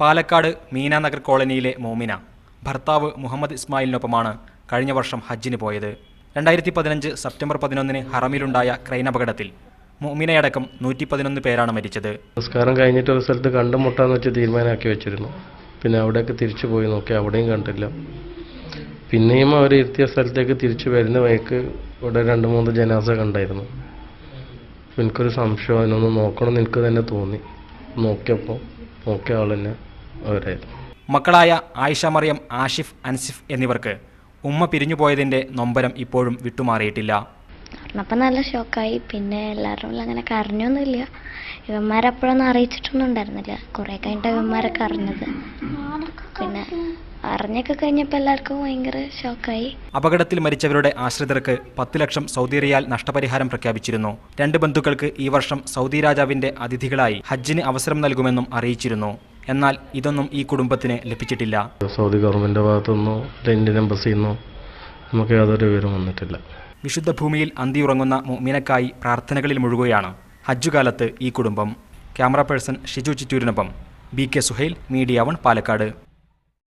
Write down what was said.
പാലക്കാട് മീനാനഗർ കോളനിയിലെ മോമിന ഭർത്താവ് മുഹമ്മദ് ഇസ്മായിലിനൊപ്പമാണ് കഴിഞ്ഞ വർഷം ഹജ്ജിന് പോയത്. 2015 സെപ്റ്റംബർ 11 ഹറമിലുണ്ടായ ക്രെയിൻ അപകടത്തിൽ മോമിനയടക്കം 111 പേരാണ് മരിച്ചത്. നമസ്കാരം കഴിഞ്ഞിട്ട് ഒരു സ്ഥലത്ത് കണ്ടുമുട്ടാന്ന് വെച്ച് തീരുമാനമാക്കി വെച്ചിരുന്നു. പിന്നെ അവിടേക്ക് തിരിച്ചു പോയി നോക്കി, അവിടെയും കണ്ടില്ല. പിന്നെയും അവർ എത്തിയ സ്ഥലത്തേക്ക് തിരിച്ചു വരുന്ന വഴിക്ക് ഇവിടെ 2-3 ജനാസ കണ്ടായിരുന്നു. എനിക്കൊരു സംശയം, അതിനൊന്ന് നോക്കണമെന്ന് എനിക്ക് തന്നെ തോന്നി. നോക്കിയ ആൾ തന്നെ അവരായിരുന്നു. മക്കളായ ആയിഷ മറിയം, ആഷിഫ്, അൻസിഫ് എന്നിവർക്ക് ഉമ്മ പിരിഞ്ഞുപോയതിൻ്റെ നൊമ്പരം ഇപ്പോഴും വിട്ടുമാറിയിട്ടില്ല. അപ്പം നല്ല ഷോക്കായി. പിന്നെ എല്ലാവരും അങ്ങനെ കരഞ്ഞൊന്നുമില്ല. ഇവന്മാരെപ്പോഴൊന്നും അറിയിച്ചിട്ടൊന്നും ഉണ്ടായിരുന്നില്ല. കുറേ കഴിഞ്ഞിട്ട് ഇവന്മാരൊക്കെ അറിഞ്ഞത്. പിന്നെ അറിഞ്ഞൊക്കെ കഴിഞ്ഞപ്പോൾ എല്ലാവർക്കും ഭയങ്കര ഷോക്കായി. അപകടത്തിൽ മരിച്ചവരുടെ ആശ്രിതർക്ക് 10 ലക്ഷം സൗദി റിയാൽ നഷ്ടപരിഹാരം പ്രഖ്യാപിച്ചിരുന്നു. 2 ബന്ധുക്കൾക്ക് ഈ വർഷം സൗദി രാജാവിന്റെ അതിഥികളായി ഹജ്ജിന് അവസരം നൽകുമെന്നും അറിയിച്ചിരുന്നു. എന്നാൽ ഇതൊന്നും ഈ കുടുംബത്തിന് ലഭിച്ചിട്ടില്ല. സൗദി ഗവൺമെന്റ് ഭാഗത്തുനിന്നോ ഇന്ത്യൻ എംബസിന്നോ നമുക്ക് യാതൊരു വിവരം വന്നിട്ടില്ല. വിശുദ്ധ ഭൂമിയിൽ അന്തിയുറങ്ങുന്ന മുഅ്മിനക്കായി പ്രാർത്ഥനകളിൽ മുഴുകുകയാണ് ഹജ്ജുകാലത്ത് ഈ കുടുംബം. ക്യാമറ പേഴ്സൺ ഷിജു ചിറ്റൂരിനൊപ്പം BK സുഹൈൽ, മീഡിയ 1 പാലക്കാട്.